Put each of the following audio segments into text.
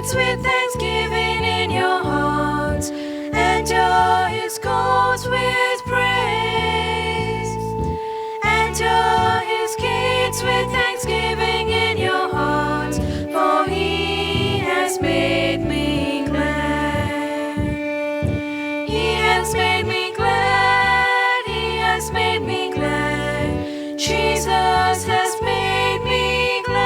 gates with thanksgiving in your hearts. Enter his courts with praise. Enter his gates with thanksgiving in your hearts, for he has made me glad. He has made me glad. He has made me glad. Jesus has made me glad.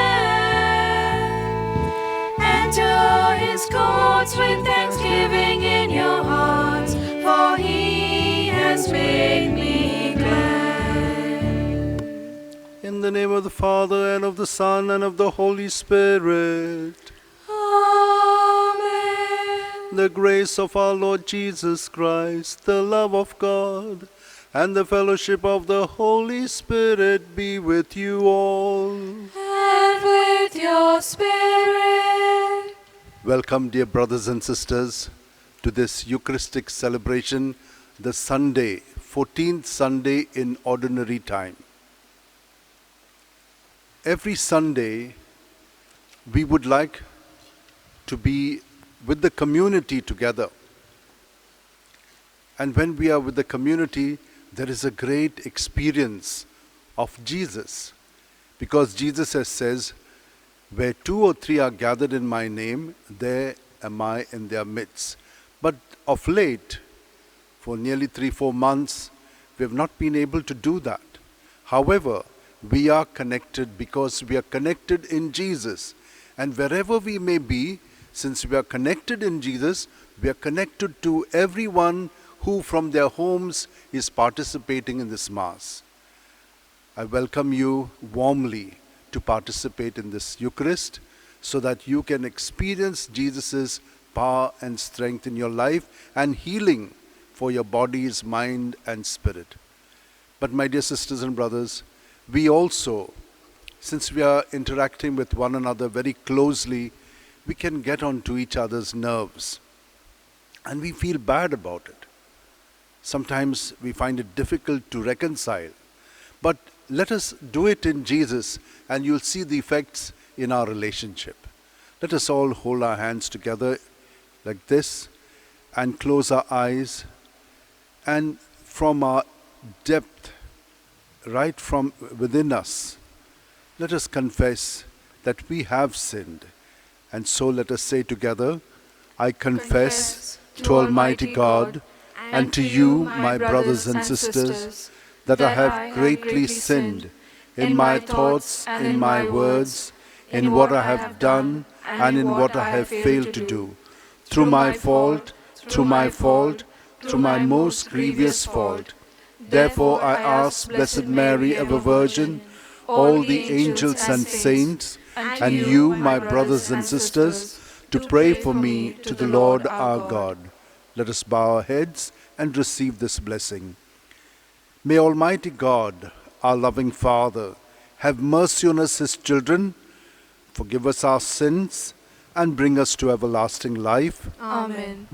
Enter his courts with thanksgiving in your hearts, for he has made me glad. In the name of the Father, and of the Son, and of the Holy Spirit. Amen. The grace of our Lord Jesus Christ, the love of God, and the fellowship of the Holy Spirit be with you all. And with your spirit. Welcome, dear brothers and sisters, to this Eucharistic celebration, the Sunday, 14th Sunday in Ordinary Time. Every Sunday, we would like to be with the community together. And when we are with the community, there is a great experience of Jesus. Because Jesus says, where 2 or 3 are gathered in my name, there am I in their midst. But of late, for nearly 3-4 months, we have not been able to do that. However, we are connected because we are connected in Jesus. And wherever we may be, since we are connected in Jesus, we are connected to everyone who from their homes is participating in this Mass. I welcome you warmly to participate in this Eucharist so that you can experience Jesus' power and strength in your life and healing for your bodies, mind, and spirit. But my dear sisters and brothers, we also, since we are interacting with one another very closely, we can get onto each other's nerves. And we feel bad about it. Sometimes we find it difficult to reconcile. But let us do it in Jesus, and you'll see the effects in our relationship. Let us all hold our hands together like this and close our eyes. And from our depth, right from within us, let us confess that we have sinned. And so let us say together, I confess to Almighty God and to you, my brothers and sisters, that I have greatly sinned in my thoughts, in my words, in what I have done, and in what I have failed to do. Through my fault, through my most grievous fault. Therefore I ask Blessed Mary, ever Virgin, all the angels and saints, and you, my brothers and sisters, to pray for me to the Lord our God. Let us bow our heads and receive this blessing. May Almighty God, our loving Father, have mercy on us, His children, forgive us our sins, and bring us to everlasting life. Amen.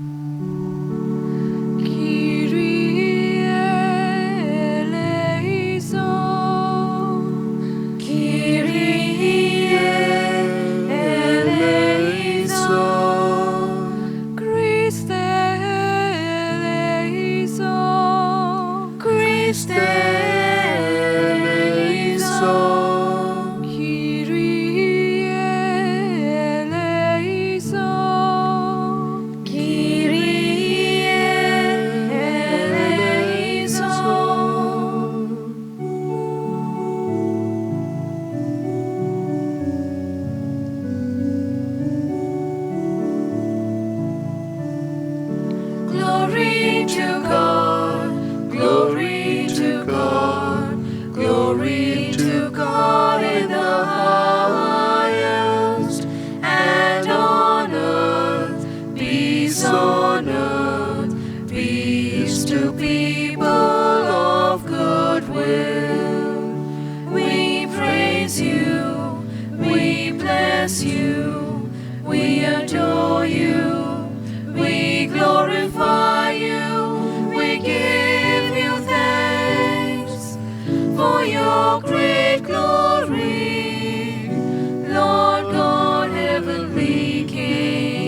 Glory to God, glory to God, glory to God in the highest, and on earth peace to people of good will. We praise you, we bless you, we adore you, we glorify you, we give you thanks for your great glory, Lord God, heavenly King.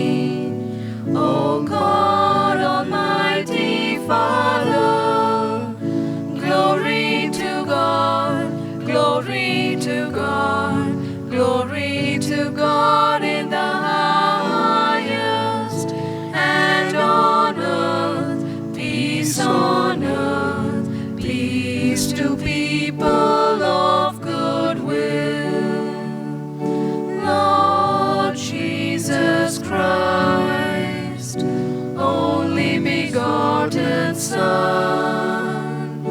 and Son,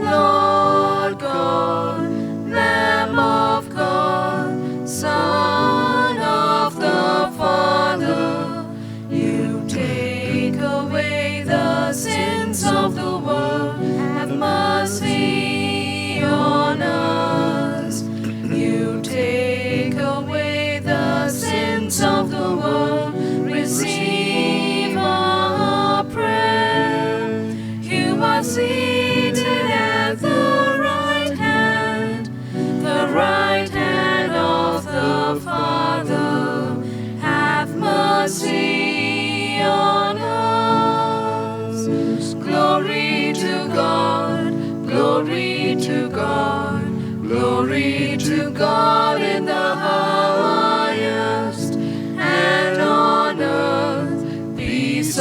Lord God, Lamb of God, Son of the Father, you take away the sins of the world. Have mercy on us. You take away the sins of the world. Receive our prayer. You are seated at the right hand of the Father. Have mercy on us. Glory to God, glory to God, glory to God in the highest, and on earth, peace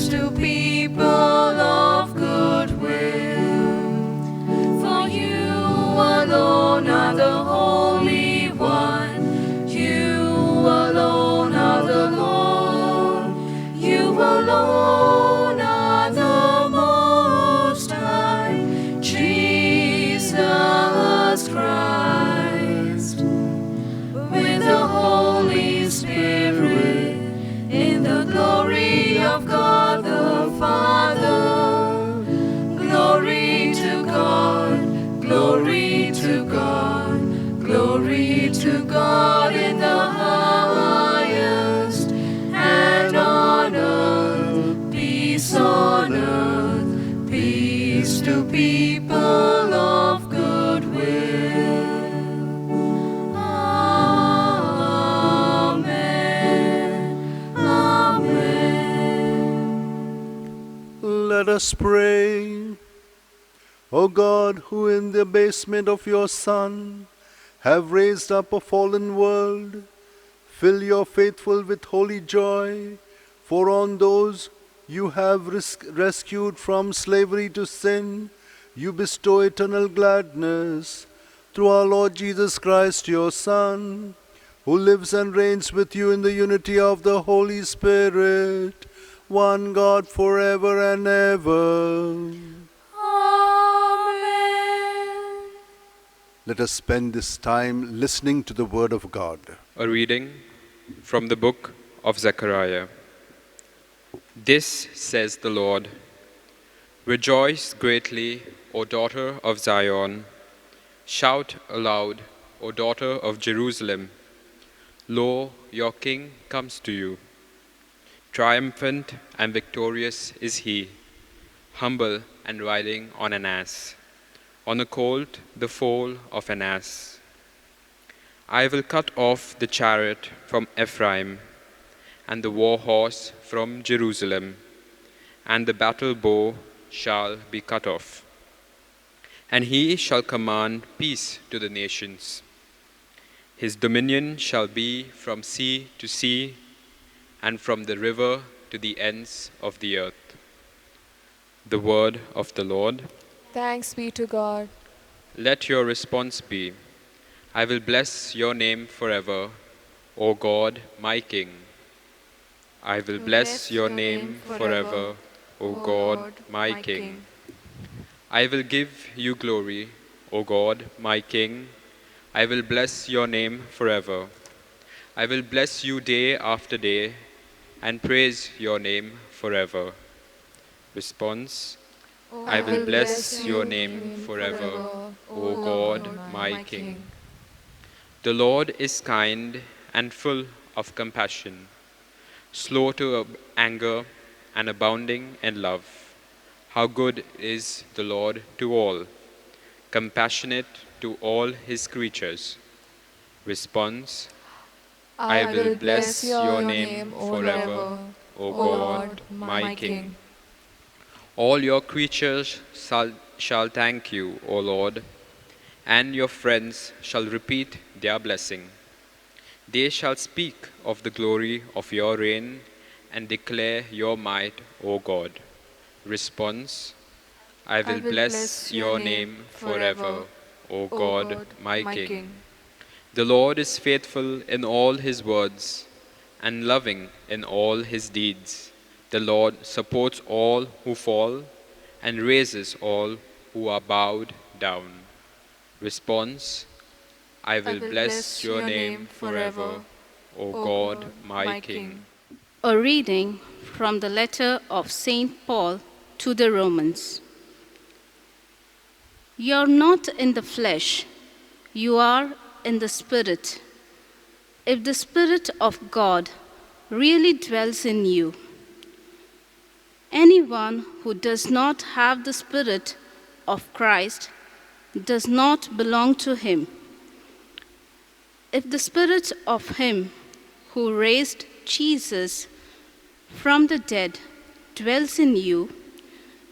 to people of good will. For you alone are the Holy One, you alone are the Lord, you alone are the Most High, Jesus Christ, with the Holy Spirit, in the glory of God the Father. Glory to God, glory to God, glory to God in the highest, and on earth, peace to people of good will. Amen. Amen. Let us pray. O God, who in the abasement of your Son have raised up a fallen world, fill your faithful with holy joy, for on those you have rescued from slavery to sin, you bestow eternal gladness. Through our Lord Jesus Christ, your Son, who lives and reigns with you in the unity of the Holy Spirit, one God forever and ever. Amen. Let us spend this time listening to the Word of God. A reading from the book of Zechariah. This says the Lord: Rejoice greatly, O daughter of Zion. Shout aloud, O daughter of Jerusalem. Lo, your king comes to you. Triumphant and victorious is he, humble and riding on an ass, on a colt, the foal of an ass. I will cut off the chariot from Ephraim, and the war horse from Jerusalem, and the battle bow shall be cut off. And he shall command peace to the nations. His dominion shall be from sea to sea, and from the river to the ends of the earth. The word of the Lord. Thanks be to God. Let your response be, I will bless your name forever, O God, my King. I will bless your name forever, O God, my King. I will give you glory, O God, my King. I will bless your name forever. I will bless you day after day and praise your name forever. Response: I will bless your name forever, O God, my King. The Lord is kind and full of compassion, slow to anger and abounding in love. How good is the Lord to all, compassionate to all his creatures. Response: I will bless your name forever, O God, my King. All your creatures shall thank you, O Lord, and your friends shall repeat their blessing. They shall speak of the glory of your reign and declare your might, O God. Response: I will bless your name forever, O God, my King. The Lord is faithful in all his words and loving in all his deeds. The Lord supports all who fall and raises all who are bowed down. Response: I will bless your name forever, O God, my King. A reading from the letter of St. Paul to the Romans. You are not in the flesh, you are in the Spirit. If the Spirit of God really dwells in you, anyone who does not have the Spirit of Christ does not belong to him. If the Spirit of him who raised Jesus from the dead dwells in you,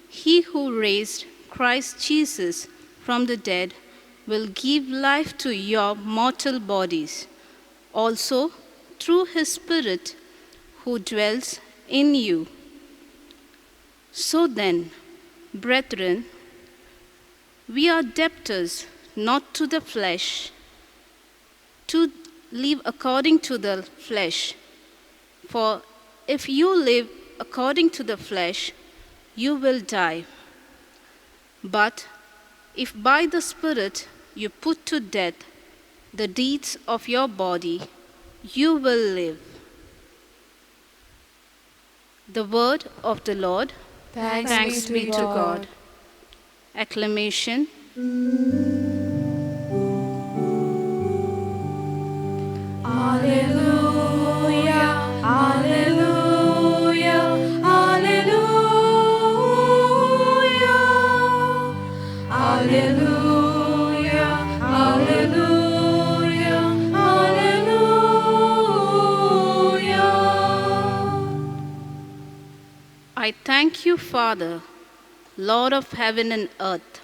he who raised Christ Jesus from the dead will give life to your mortal bodies, also through his Spirit who dwells in you. So then, brethren, we are debtors not to the flesh, to live according to the flesh. For if you live according to the flesh, you will die. But if by the Spirit you put to death the deeds of your body, you will live. The word of the Lord. Thanks be to God. Acclamation. Alleluia, Alleluia, Alleluia, Alleluia, Alleluia, Alleluia. I thank you, Father, Lord of heaven and earth,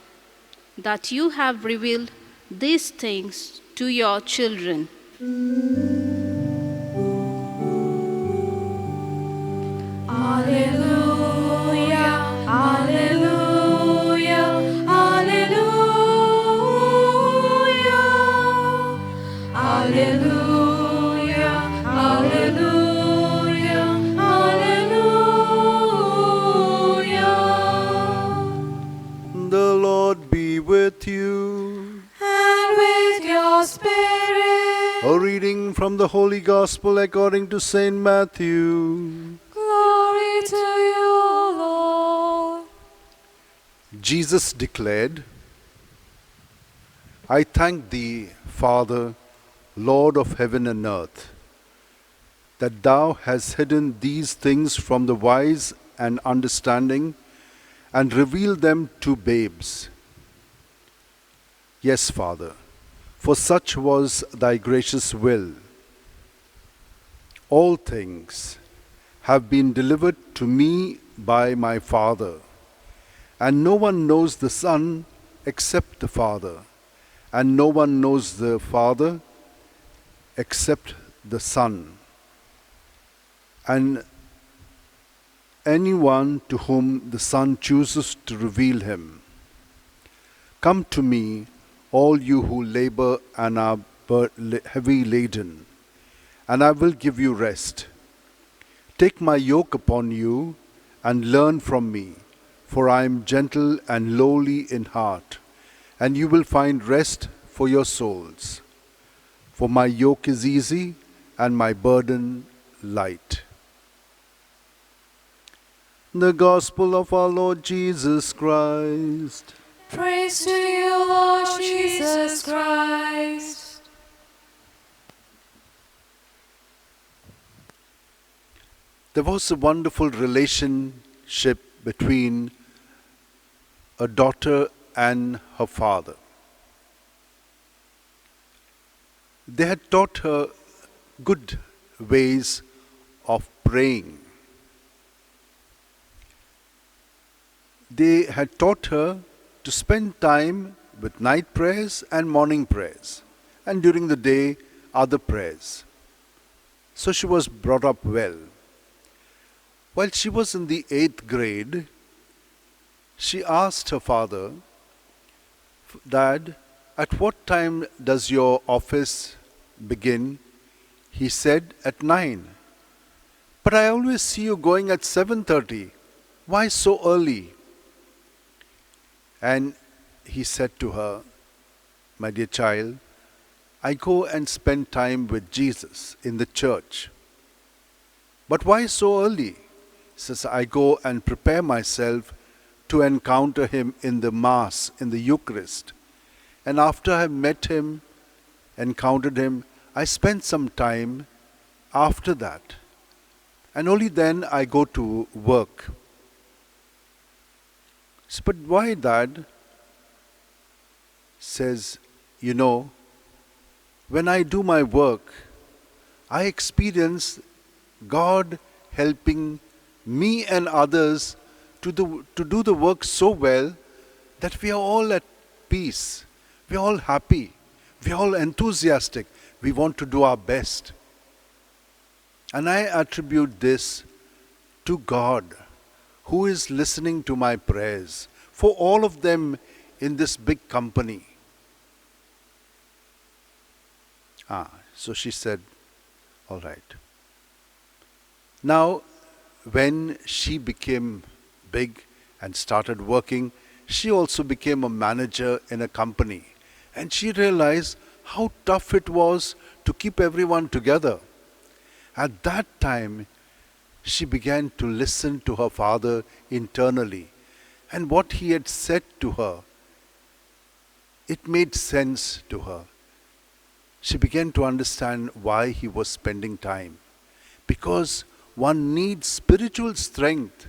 that you have revealed these things to your children. Alleluia, Alleluia, Alleluia, Alleluia, Alleluia, Alleluia. The Lord be with you. And with your spirit. A reading from the Holy Gospel according to St. Matthew. Glory to you, Lord. Jesus declared, I thank thee, Father, Lord of heaven and earth, that thou hast hidden these things from the wise and understanding and revealed them to babes. Yes, Father, for such was thy gracious will. All things have been delivered to me by my Father, and no one knows the Son except the Father, and no one knows the Father except the Son, and anyone to whom the Son chooses to reveal him. Come to me, all you who labor and are heavy laden, and I will give you rest. Take my yoke upon you and learn from me, for I am gentle and lowly in heart, and you will find rest for your souls. For my yoke is easy and my burden light. The Gospel of our Lord Jesus Christ. Praise to you, Lord Jesus Christ. There was a wonderful relationship between a daughter and her father. They had taught her good ways of praying. They had taught her to spend time with night prayers and morning prayers, and during the day, other prayers. So she was brought up well. While she was in the 8th grade, she asked her father, Dad, at what time does your office begin? He said, at 9. But I always see you going at 7:30. Why so early? And he said to her, my dear child, I go and spend time with Jesus in the church. But why so early? He says, I go and prepare myself to encounter him in the Mass, in the Eucharist. And after I have met him, encountered him, I spend some time after that. And only then I go to work. But why, Dad? Says, you know, when I do my work, I experience God helping me and others to do the work so well that we are all at peace. We are all happy. We are all enthusiastic. We want to do our best. And I attribute this to God, who is listening to my prayers, for all of them in this big company. So she said, all right. Now, when she became big and started working, she also became a manager in a company. And she realized how tough it was to keep everyone together. At that time, she began to listen to her father internally. And what he had said to her, it made sense to her. She began to understand why he was spending time. Because one needs spiritual strength,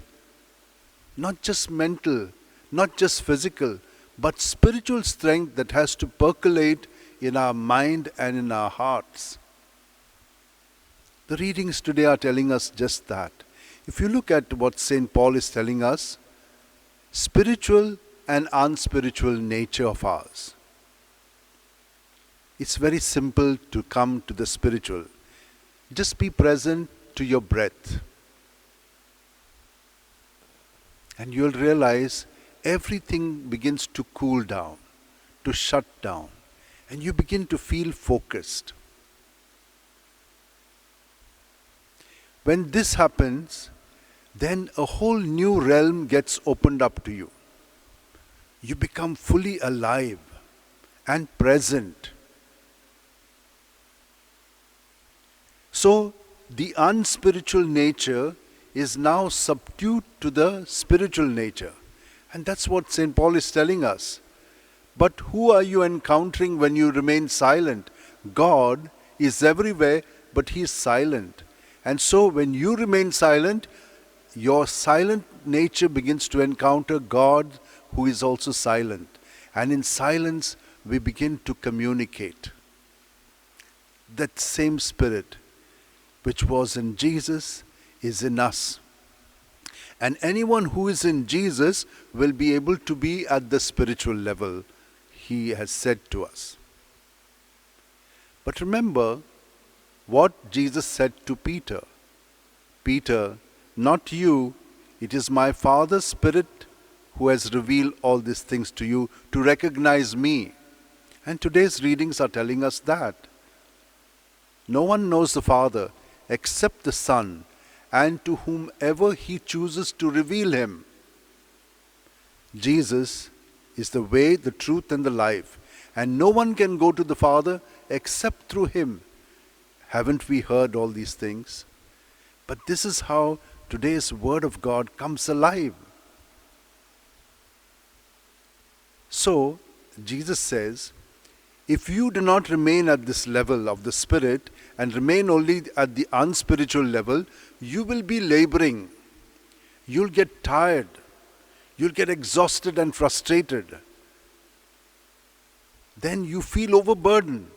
not just mental, not just physical, but spiritual strength that has to percolate in our mind and in our hearts. The readings today are telling us just that. If you look at what St. Paul is telling us, spiritual and unspiritual nature of ours. It's very simple to come to the spiritual. Just be present to your breath. And you'll realize everything begins to cool down, to shut down. And you begin to feel focused. When this happens, then a whole new realm gets opened up to you. You become fully alive and present. So, the unspiritual nature is now subdued to the spiritual nature. And that's what St. Paul is telling us. But who are you encountering when you remain silent? God is everywhere, but He is silent. And so when you remain silent, your silent nature begins to encounter God, who is also silent. And in silence, we begin to communicate. That same Spirit which was in Jesus is in us. And anyone who is in Jesus will be able to be at the spiritual level, He has said to us. But remember what Jesus said to Peter. Peter, not you, it is my Father's Spirit who has revealed all these things to you to recognize me. And today's readings are telling us that. No one knows the Father except the Son, and to whomever He chooses to reveal Him. Jesus is the way, the truth, and the life, and no one can go to the Father except through Him. Haven't we heard all these things? But this is how today's Word of God comes alive. So, Jesus says, if you do not remain at this level of the Spirit and remain only at the unspiritual level, you will be laboring. You'll get tired. You'll get exhausted and frustrated. Then you feel overburdened.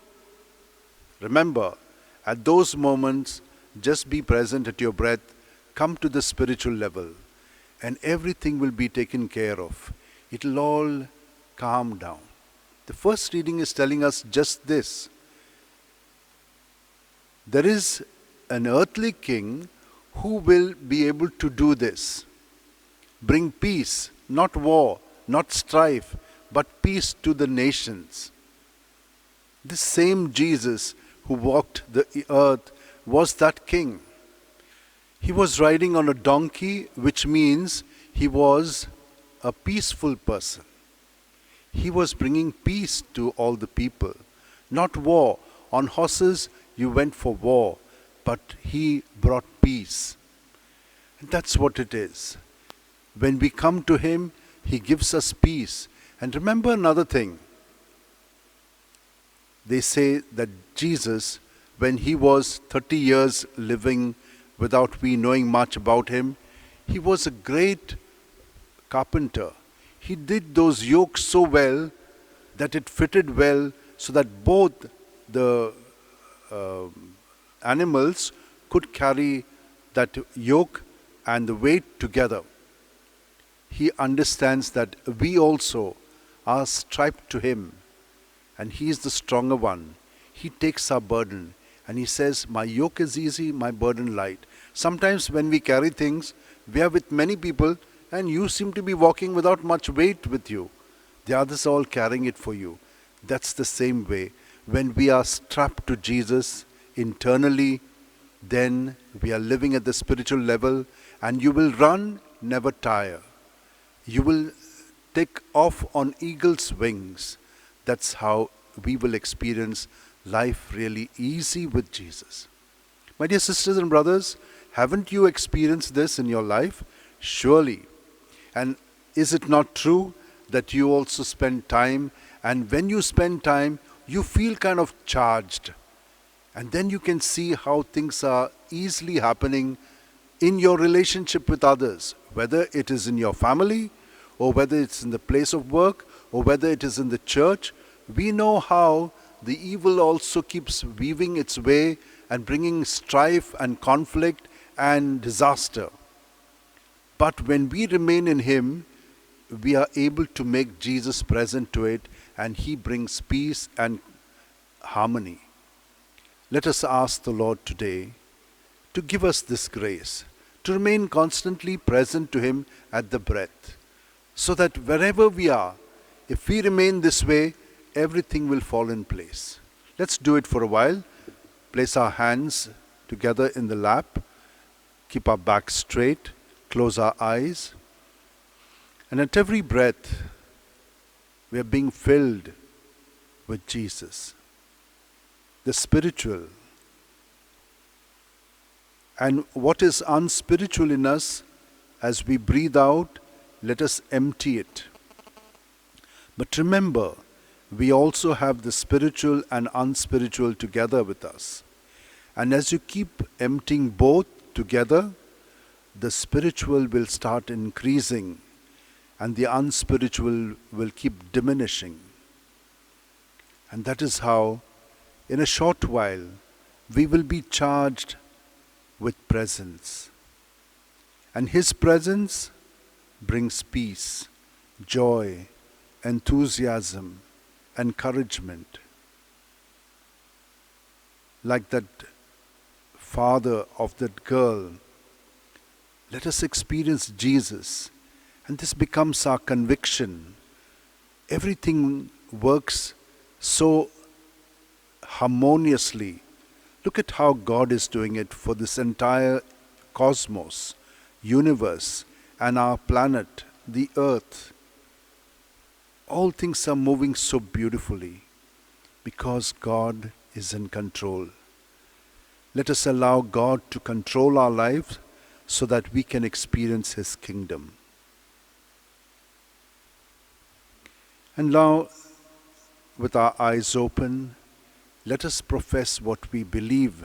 Remember, at those moments, just be present at your breath, come to the spiritual level, and everything will be taken care of. It'll all calm down. The first reading is telling us just this. There is an earthly king who will be able to do this. Bring peace, not war, not strife, but peace to the nations. This same Jesus who walked the earth was that king. He was riding on a donkey, which means he was a peaceful person. He was bringing peace to all the people, not war. On horses, you went for war, but he brought peace. And that's what it is. When we come to him, he gives us peace. And remember another thing. They say that Jesus, when he was 30 years living without we knowing much about him, he was a great carpenter. He did those yokes so well that it fitted well so that both the animals could carry that yoke and the weight together. He understands that we also are strapped to him, and he is the stronger one. He takes our burden and he says, my yoke is easy, my burden light. Sometimes when we carry things, we are with many people and you seem to be walking without much weight with you. The others are all carrying it for you. That's the same way. When we are strapped to Jesus internally, then we are living at the spiritual level, and you will run, never tire. You will take off on eagle's wings. That's how we will experience life really easy with Jesus. My dear sisters and brothers, haven't you experienced this in your life? Surely. And is it not true that you also spend time, and when you spend time, you feel kind of charged? And then you can see how things are easily happening in your relationship with others, whether it is in your family, or whether it's in the place of work, or whether it is in the church. We know how the evil also keeps weaving its way and bringing strife and conflict and disaster. But when we remain in him, we are able to make Jesus present to it, and he brings peace and harmony. Let us ask the Lord today to give us this grace, to remain constantly present to him at the breath, so that wherever we are, if we remain this way, everything will fall in place. Let's do it for a while. Place our hands together in the lap, keep our back straight, close our eyes, and at every breath, we are being filled with Jesus, the spiritual. And what is unspiritual in us, as we breathe out, let us empty it. But remember, we also have the spiritual and unspiritual together with us. And as you keep emptying both together, the spiritual will start increasing and the unspiritual will keep diminishing. And that is how, in a short while, we will be charged with presence. And his presence brings peace, joy, enthusiasm, encouragement. Like that father of that girl, let us experience Jesus, and this becomes our conviction. Everything works so harmoniously. Look at how God is doing it for this entire cosmos, universe, and our planet, the earth. All things are moving so beautifully because God is in control. Let us allow God to control our lives so that we can experience his kingdom. And now, with our eyes open, let us profess what we believe.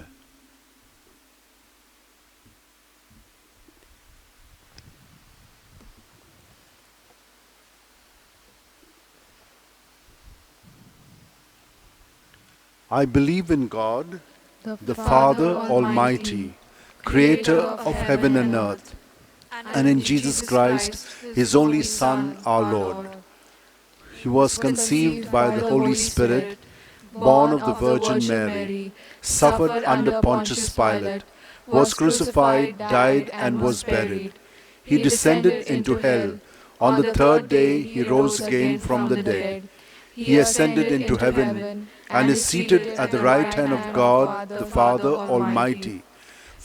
I believe in God, the Father Almighty, creator of heaven and earth, and in Jesus Christ, his only Son, our Lord. He was conceived by the Holy Spirit, born of the Virgin Mary, suffered under Pontius Pilate, was crucified, died, and was buried. He descended into hell. On the third day he rose again from the dead. He ascended into heaven and is seated at the right hand of God, the Father Almighty.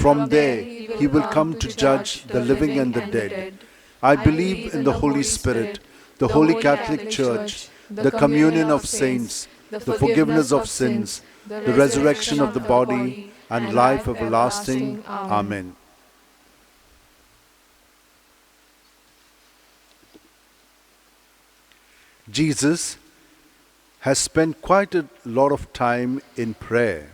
From there he will come to judge the living and the dead. I believe in the Holy Spirit, the Holy Catholic Church, the communion of saints, the forgiveness of sins, the resurrection of the body, and life everlasting. Amen. Jesus has spent quite a lot of time in prayer.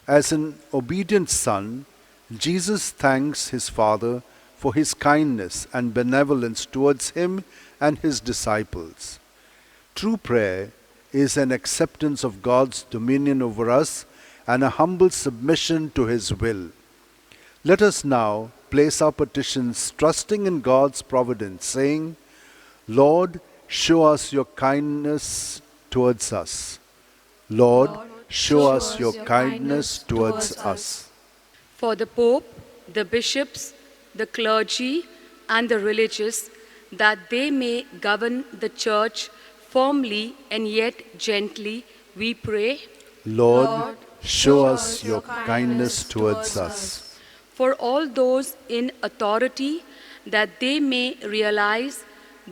As an obedient son, Jesus thanks his Father for his kindness and benevolence towards him and his disciples. True prayer is an acceptance of God's dominion over us and a humble submission to his will. Let us now place our petitions trusting in God's providence, saying, Lord, show us your kindness towards us. Lord, show us your kindness towards us. For the Pope, the bishops, the clergy, and the religious, that they may govern the Church firmly and yet gently, we pray. Lord, show us your kindness towards us. For all those in authority, that they may realize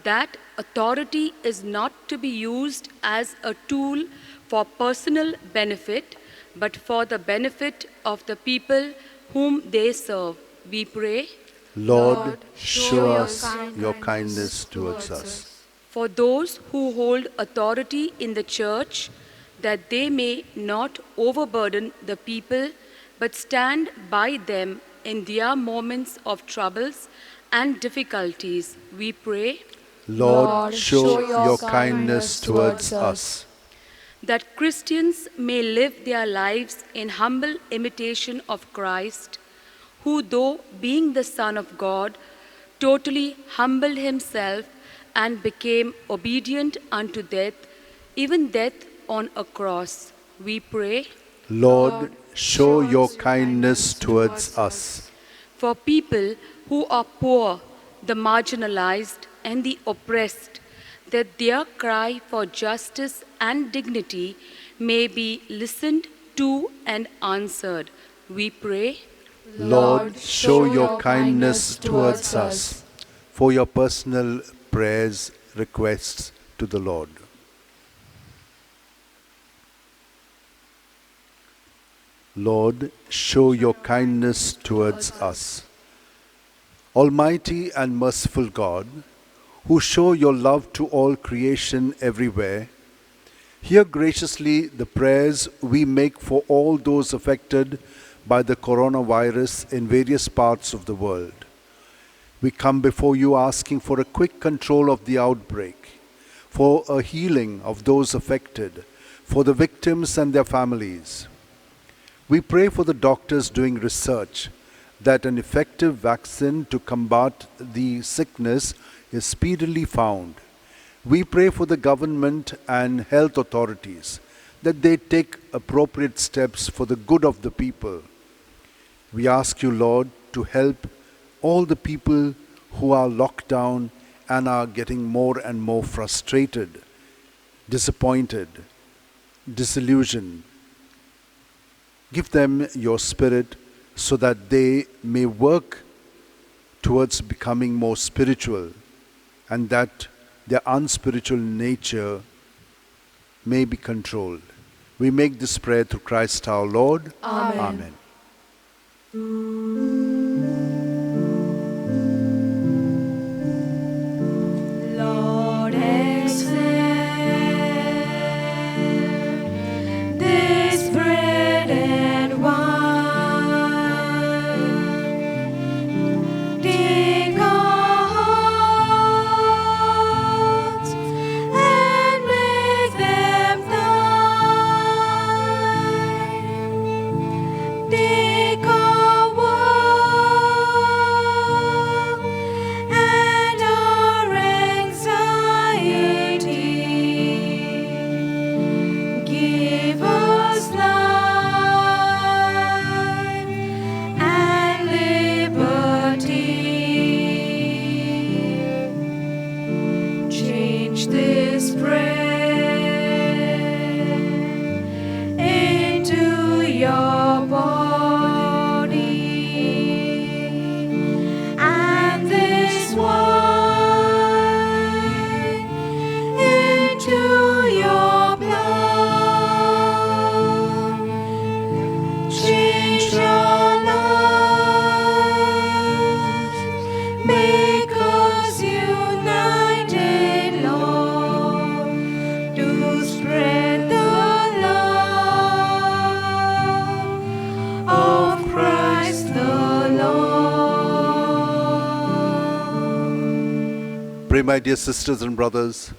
that authority is not to be used as a tool for personal benefit, but for the benefit of the people whom they serve, we pray. Lord, show us your kindness towards us. For those who hold authority in the Church, that they may not overburden the people, but stand by them in their moments of troubles and difficulties, we pray. Lord, show your kindness towards us. That Christians may live their lives in humble imitation of Christ, who, though being the Son of God, totally humbled himself and became obedient unto death, even death on a cross. We pray. Lord, show your kindness towards us. For people who are poor, the marginalized, and the oppressed, that their cry for justice and dignity may be listened to and answered, we pray. Lord, show your kindness towards us. For your personal prayers, requests to the Lord. Lord, show your kindness towards us. Almighty and merciful God, who show your love to all creation everywhere, hear graciously the prayers we make for all those affected by the coronavirus in various parts of the world. We come before you asking for a quick control of the outbreak, for a healing of those affected, for the victims and their families. We pray for the doctors doing research that an effective vaccine to combat the sickness is speedily found. We pray for the government and health authorities that they take appropriate steps for the good of the people. We ask you, Lord, to help all the people who are locked down and are getting more and more frustrated, disappointed, disillusioned. Give them your spirit so that they may work towards becoming more spiritual and that their unspiritual nature may be controlled. We make this prayer through Christ our Lord. Amen. Amen. Lord, accept this bread and wine. Take our hearts and make them thine. Take our words Pray, my dear sisters and brothers,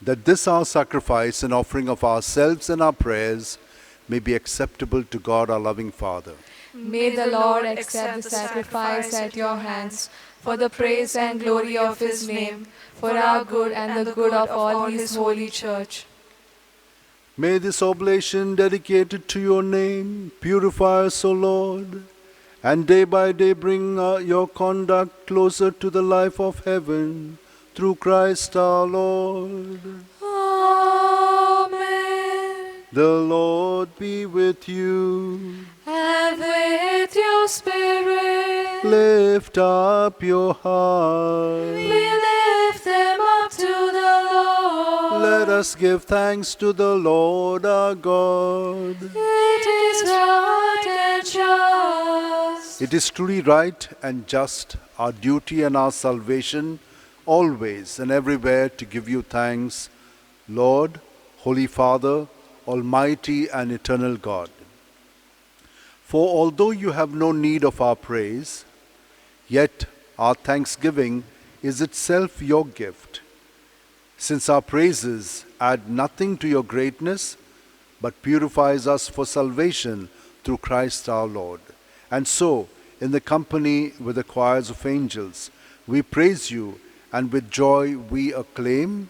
that this our sacrifice and offering of ourselves and our prayers may be acceptable to God our loving Father. May the Lord accept the sacrifice at your hands for the praise and glory of his name, for our good and the good of all his holy church. May this oblation dedicated to your name purify us, O Lord, and day by day bring your conduct closer to the life of heaven, through Christ our Lord. Amen. The Lord be with you. And with your spirit, Lift up your heart. we lift them up to the Lord. Let us give thanks to the Lord our God. It is right and just. It is truly right and just, our duty and our salvation, always and everywhere to give you thanks, Lord, Holy Father, Almighty and eternal God. For although you have no need of our praise, yet our thanksgiving is itself your gift, since our praises add nothing to your greatness, but purifies us for salvation through Christ our Lord. And so, in the company with the choirs of angels, we praise you, and with joy we acclaim.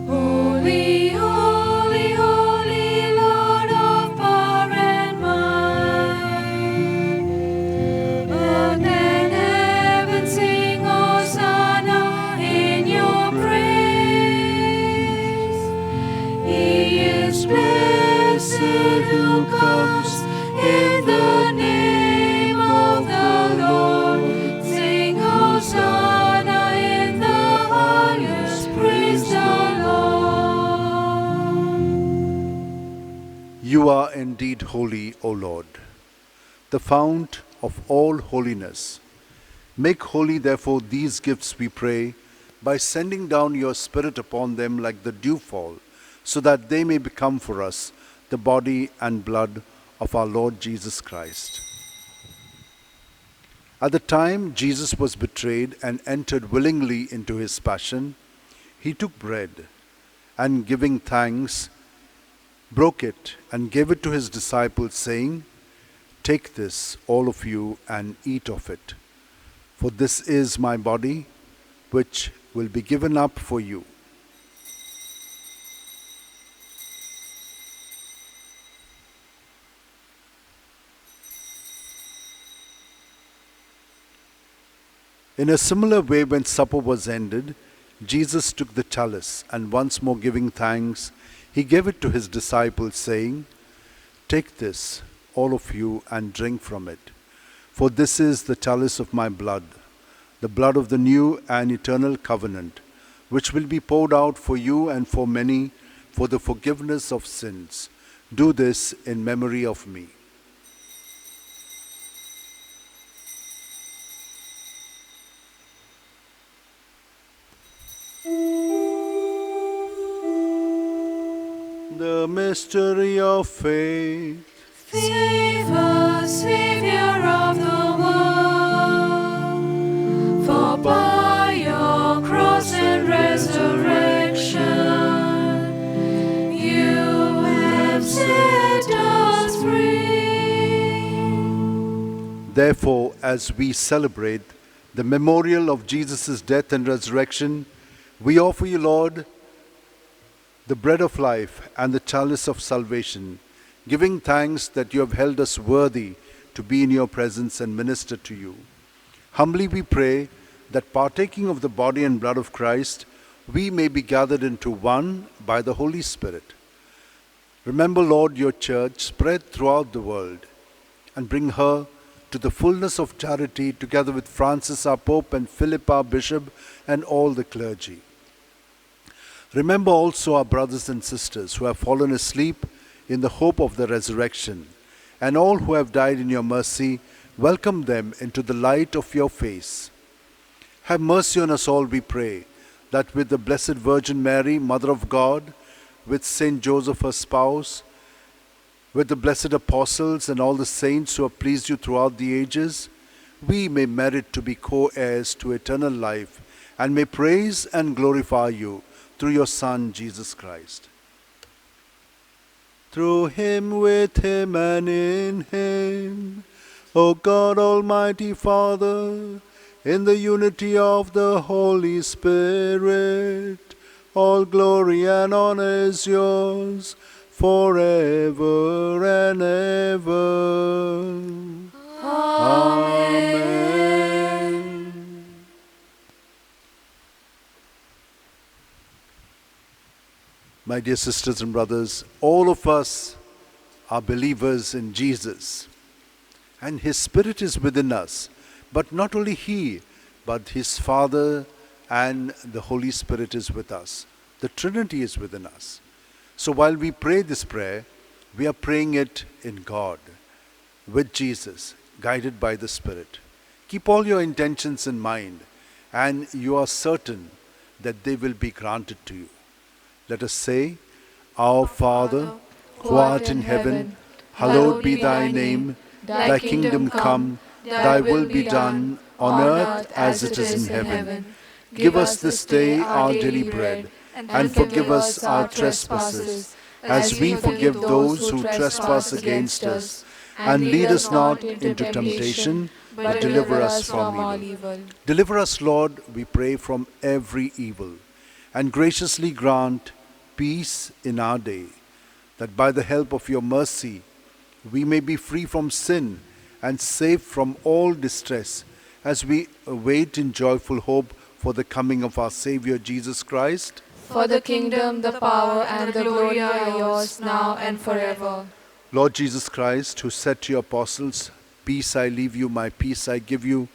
Holy, holy, holy, Lord of power and might. Earth and heaven sing Hosanna in your praise. He is blessed who comes in the name of the Lord. Sing Hosanna in the highest, praise the Lord. You are indeed holy, O Lord, the fount of all holiness. Make holy, therefore, these gifts, we pray, by sending down your Spirit upon them like the dewfall, so that they may become for us the body and blood of our Lord Jesus Christ. At the time Jesus was betrayed and entered willingly into his passion, he took bread and, giving thanks, broke it and gave it to his disciples, saying, "Take this, all of you, and eat of it, for this is my body, which will be given up for you." In a similar way, when supper was ended, Jesus took the chalice, and once more giving thanks, he gave it to his disciples, saying, "Take this, all of you, and drink from it, for this is the chalice of my blood, the blood of the new and eternal covenant, which will be poured out for you and for many for the forgiveness of sins. Do this in memory of me." The mystery of faith. Save us, Savior of the world, for by your cross and resurrection you have set us free. Therefore, as we celebrate the memorial of Jesus' death and resurrection, we offer you, Lord, the bread of life and the chalice of salvation, giving thanks that you have held us worthy to be in your presence and minister to you. Humbly we pray that, partaking of the body and blood of Christ, we may be gathered into one by the Holy Spirit. Remember, Lord, your church spread throughout the world, and bring her to the fullness of charity, together with Francis our Pope and Philip our Bishop and all the clergy. Remember also our brothers and sisters who have fallen asleep in the hope of the resurrection, and all who have died in your mercy. Welcome them into the light of your face. Have mercy on us all, we pray, that with the Blessed Virgin Mary, Mother of God, with Saint Joseph her spouse, with the blessed apostles and all the saints who have pleased you throughout the ages, we may merit to be co-heirs to eternal life and may praise and glorify you through your Son, Jesus Christ. Through him, with him, and in him, O God, Almighty Father, in the unity of the Holy Spirit, all glory and honor is yours forever and ever. Amen. My dear sisters and brothers, all of us are believers in Jesus, and His Spirit is within us. But not only He, but His Father and the Holy Spirit is with us. The Trinity is within us. So while we pray this prayer, we are praying it in God, with Jesus, guided by the Spirit. Keep all your intentions in mind, and you are certain that they will be granted to you. Let us say, Our Father, who art in heaven, hallowed be thy name. Thy kingdom come, thy will be done, on earth as it is in heaven. Give us this day our daily bread, and forgive us our trespasses, as we forgive those who trespass against us. And lead us not into temptation, but deliver us from evil. Deliver us, Lord, we pray, from every evil, and graciously grant peace in our day, that by the help of your mercy we may be free from sin and safe from all distress, as we await in joyful hope for the coming of our Savior Jesus Christ. For the kingdom, the power, and the glory are yours now and forever. Lord Jesus Christ, who said to your apostles, Peace I leave you, my peace I give you,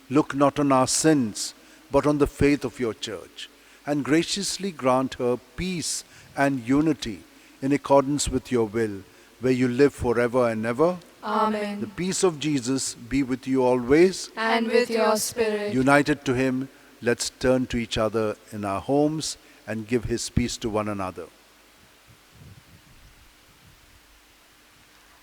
look not on our sins, but on the faith of your church, and graciously grant her peace and unity in accordance with your will, where you live forever and ever. Amen. The peace of Jesus be with you always. And with your spirit. United to him, let's turn to each other in our homes and give his peace to one another.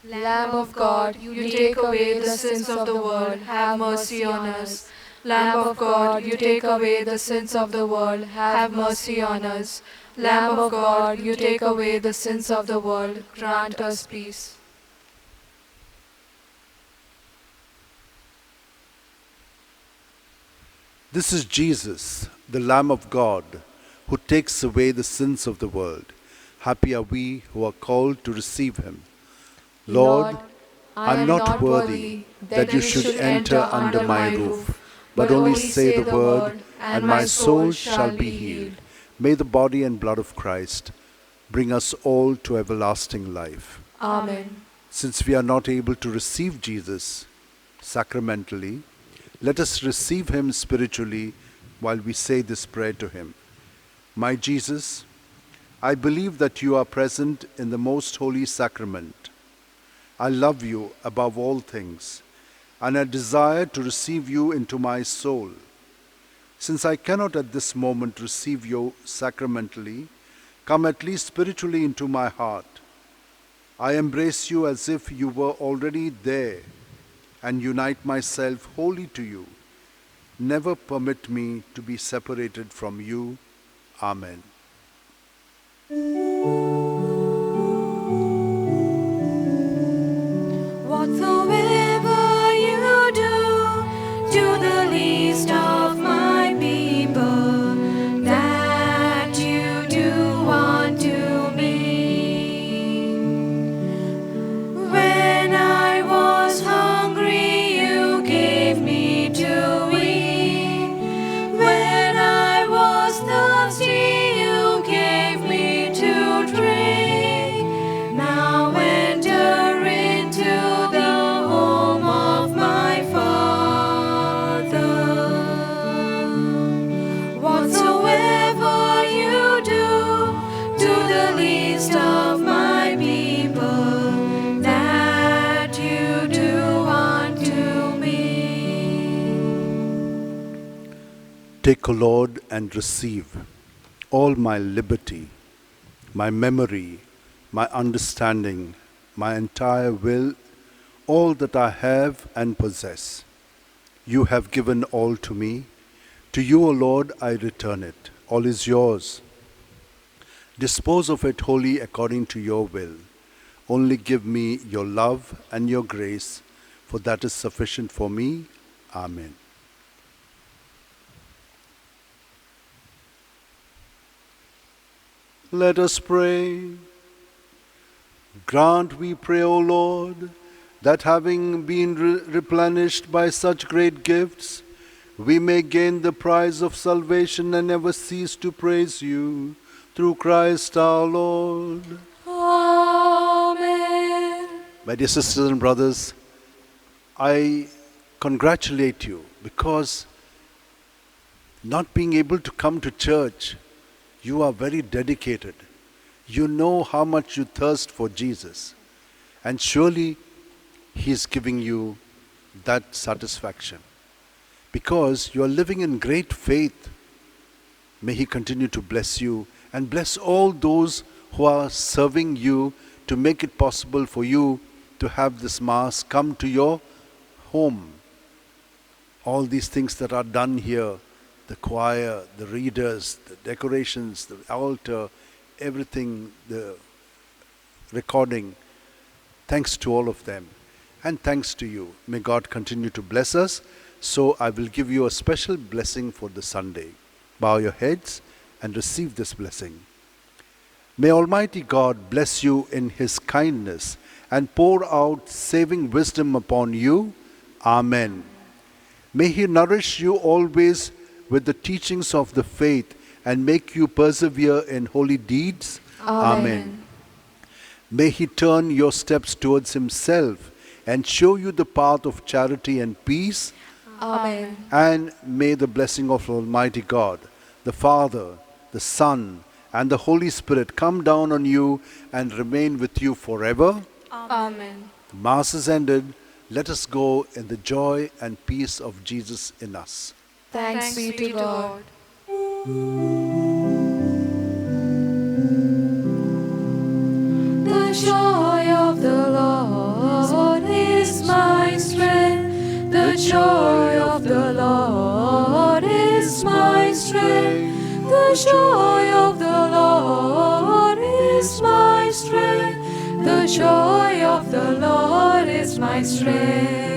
Lamb of God, you take away the sins of the world, have mercy on us. Lamb of God, you take away the sins of the world, have mercy on us. Lamb of God, you take away the sins of the world, grant us peace. This is Jesus, the Lamb of God, who takes away the sins of the world. Happy are we who are called to receive him. Lord, I am not worthy that you should enter under my roof, but only say the word, and my soul shall be healed. May the body and blood of Christ bring us all to everlasting life. Amen. Since we are not able to receive Jesus sacramentally, let us receive him spiritually while we say this prayer to him. My Jesus, I believe that you are present in the most holy sacrament. I love you above all things, and I desire to receive you into my soul. Since I cannot at this moment receive you sacramentally, come at least spiritually into my heart. I embrace you as if you were already there, and unite myself wholly to you. Never permit me to be separated from you. Amen. Whatsoever you do to the least of my people, that you do unto me. When I was hungry, you gave me to eat. When I was thirsty, you gave me to drink. Now enter into the home of my Father. Whatsoever you do to the least of my people, that you do unto me. Take, O Lord, and receive all my liberty, my memory, my understanding, my entire will, all that I have and possess. You have given all to me. To you, O Lord, I return it. All is yours. Dispose of it wholly according to your will. Only give me your love and your grace, for that is sufficient for me. Amen. Let us pray. Grant, we pray, O Lord, that having been replenished by such great gifts, we may gain the prize of salvation and never cease to praise you, through Christ our Lord. Amen. My dear sisters and brothers, I congratulate you because not being able to come to church, you are very dedicated. You know how much you thirst for Jesus. And surely He is giving you that satisfaction. Because you are living in great faith. May He continue to bless you and bless all those who are serving you to make it possible for you to have this Mass come to your home. All these things that are done here, the choir, the readers, the decorations, the altar, everything, the recording, thanks to all of them. And thanks to you. May God continue to bless us. So I will give you a special blessing for the Sunday. Bow your heads and receive this blessing. May Almighty God bless you in His kindness and pour out saving wisdom upon you. Amen. May He nourish you always with the teachings of the faith and make you persevere in holy deeds. Amen. May He turn your steps towards Himself and show you the path of charity and peace. Amen. And may the blessing of Almighty God, the Father, the Son, and the Holy Spirit come down on you and remain with you forever. Amen. The Mass is ended. Let us go in the joy and peace of Jesus in us. Thanks be to God. The joy of the Lord is my strength. The joy of the Lord is my strength. The joy of the Lord is my strength. The joy of the Lord is my strength.